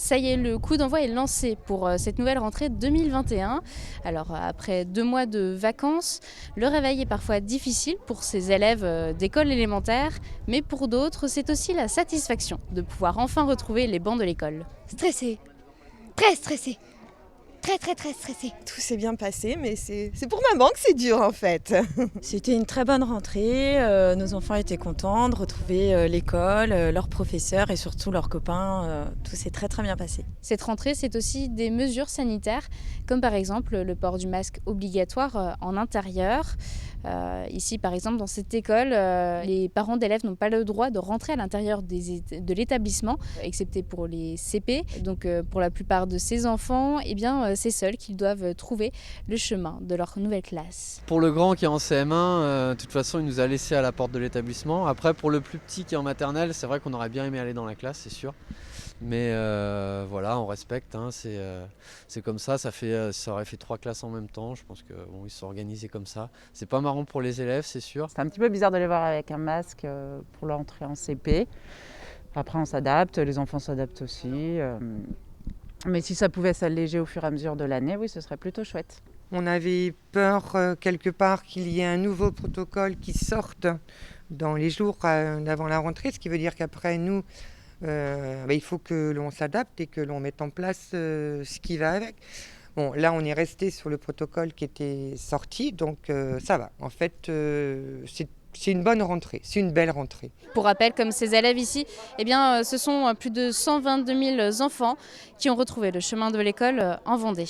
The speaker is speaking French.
Ça y est, le coup d'envoi est lancé pour cette nouvelle rentrée 2021. Alors après 2 mois de vacances, le réveil est parfois difficile pour ces élèves d'école élémentaire, mais pour d'autres, c'est aussi la satisfaction de pouvoir enfin retrouver les bancs de l'école. Stressé, très stressé, très stressé. Tout s'est bien passé, mais c'est pour maman que c'est dur en fait. C'était une très bonne rentrée, nos enfants étaient contents de retrouver l'école, leurs professeurs et surtout leurs copains, tout s'est très très bien passé. Cette rentrée, c'est aussi des mesures sanitaires, comme par exemple le port du masque obligatoire en intérieur. Ici, par exemple, dans cette école, les parents d'élèves n'ont pas le droit de rentrer à l'intérieur de l'établissement, excepté pour les CP. Donc, pour la plupart de ces enfants, eh bien, c'est seuls qu'ils doivent trouver le chemin de leur nouvelle classe. Pour le grand qui est en CM1, de toute façon, il nous a laissé à la porte de l'établissement. Après, pour le plus petit qui est en maternelle, c'est vrai qu'on aurait bien aimé aller dans la classe, c'est sûr. Mais voilà, on respecte, hein, c'est comme ça, ça aurait fait 3 classes en même temps, je pense qu'ils se sont organisés comme ça. C'est pas marrant pour les élèves, c'est sûr. C'est un petit peu bizarre de les voir avec un masque pour l'entrée en CP. Après on s'adapte, les enfants s'adaptent aussi. Mais si ça pouvait s'alléger au fur et à mesure de l'année, oui, ce serait plutôt chouette. On avait peur quelque part qu'il y ait un nouveau protocole qui sorte dans les jours d'avant la rentrée, ce qui veut dire qu'après nous, il faut que l'on s'adapte et que l'on mette en place ce qui va avec. Bon, là, on est resté sur le protocole qui était sorti, donc ça va. En fait, c'est une bonne rentrée, c'est une belle rentrée. Pour rappel, comme ces élèves ici, eh bien, ce sont plus de 122 000 enfants qui ont retrouvé le chemin de l'école en Vendée.